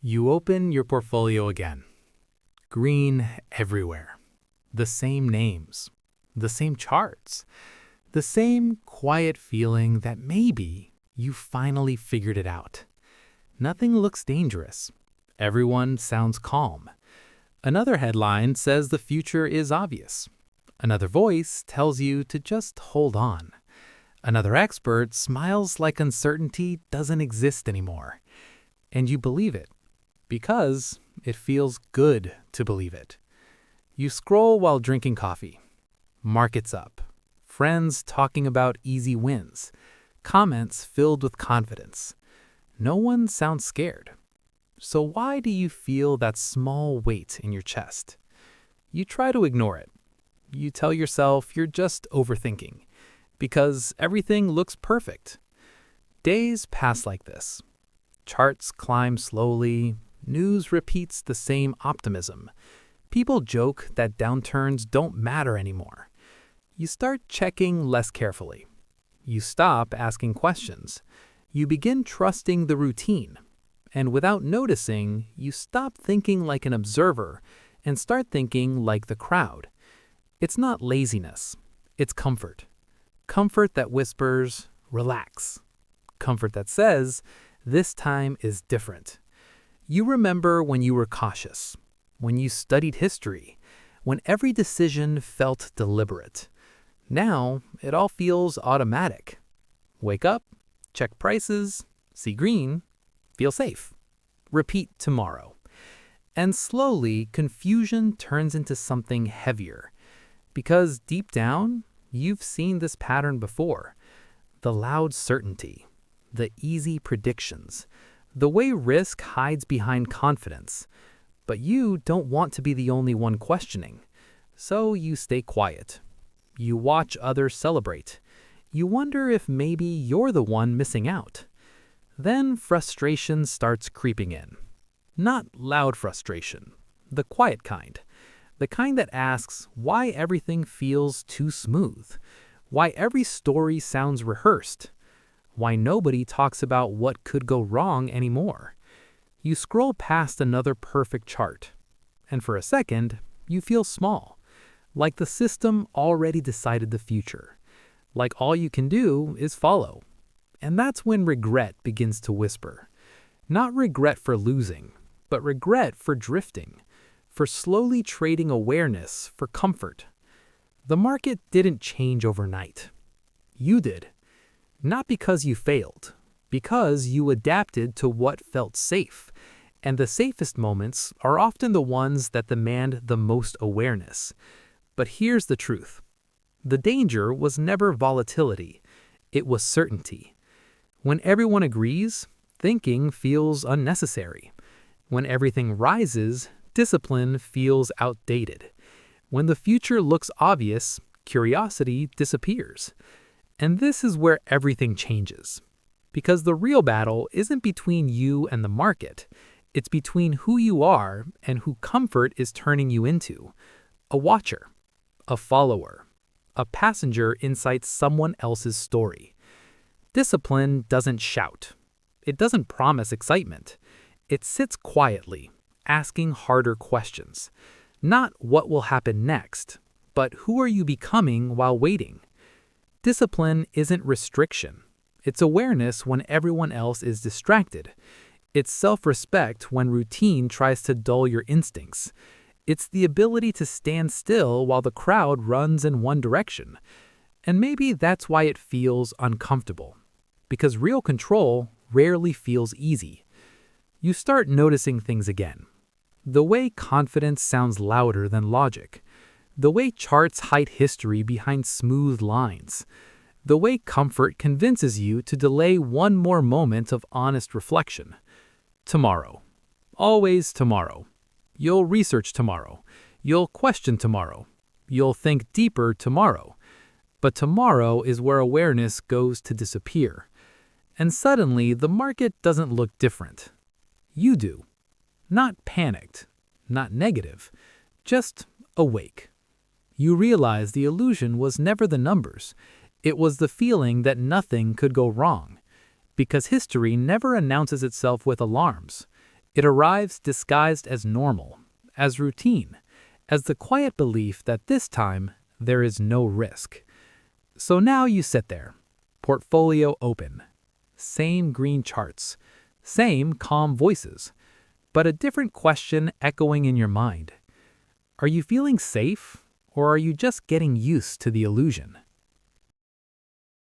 You open your portfolio again. Green everywhere. The same names. The same charts. The same quiet feeling that maybe you finally figured it out. Nothing looks dangerous. Everyone sounds calm. Another headline says the future is obvious. Another voice tells you to just hold on. Another expert smiles like uncertainty doesn't exist anymore. And you believe it. Because it feels good to believe it. You scroll while drinking coffee. Markets up. Friends talking about easy wins. Comments filled with confidence. No one sounds scared. So why do you feel that small weight in your chest? You try to ignore it. You tell yourself you're just overthinking. Because everything looks perfect. Days pass like this. Charts climb slowly. News repeats the same optimism. People joke that downturns don't matter anymore. You start checking less carefully. You stop asking questions. You begin trusting the routine. And without noticing, you stop thinking like an observer and start thinking like the crowd. It's not laziness. It's comfort. Comfort that whispers, relax. Comfort that says, this time is different. You remember when you were cautious, when you studied history, when every decision felt deliberate. Now, it all feels automatic. Wake up, check prices, see green, feel safe. Repeat tomorrow. And slowly, confusion turns into something heavier. Because deep down, you've seen this pattern before. The loud certainty, the easy predictions, the way risk hides behind confidence. But you don't want to be the only one questioning. So you stay quiet. You watch others celebrate. You wonder if maybe you're the one missing out. Then frustration starts creeping in. Not loud frustration, the quiet kind. The kind that asks why everything feels too smooth. Why every story sounds rehearsed. Why nobody talks about what could go wrong anymore. You scroll past another perfect chart, and for a second, you feel small, like the system already decided the future, like all you can do is follow. And that's when regret begins to whisper. Not regret for losing, but regret for drifting, for slowly trading awareness for comfort. The market didn't change overnight. You did. Not because you failed, because you adapted to what felt safe. And the safest moments are often the ones that demand the most awareness. But here's the truth. The danger was never volatility. It was certainty. When everyone agrees, thinking feels unnecessary. When everything rises, discipline feels outdated. When the future looks obvious, curiosity disappears. And this is where everything changes. Because the real battle isn't between you and the market. It's between who you are and who comfort is turning you into. A watcher, a follower, a passenger inside someone else's story. Discipline doesn't shout. It doesn't promise excitement. It sits quietly, asking harder questions. Not what will happen next, but who are you becoming while waiting? Discipline isn't restriction. It's awareness when everyone else is distracted. It's self-respect when routine tries to dull your instincts. It's the ability to stand still while the crowd runs in one direction. And maybe that's why it feels uncomfortable. Because real control rarely feels easy. You start noticing things again. The way confidence sounds louder than logic. The way charts hide history behind smooth lines. The way comfort convinces you to delay one more moment of honest reflection. Tomorrow. Always tomorrow. You'll research tomorrow. You'll question tomorrow. You'll think deeper tomorrow. But tomorrow is where awareness goes to disappear. And suddenly, the market doesn't look different. You do. Not panicked. Not negative. Just awake. You realize the illusion was never the numbers. It was the feeling that nothing could go wrong. Because history never announces itself with alarms. It arrives disguised as normal, as routine, as the quiet belief that this time there is no risk. So now you sit there, portfolio open, same green charts, same calm voices, but a different question echoing in your mind. Are you feeling safe, or are you just getting used to the illusion?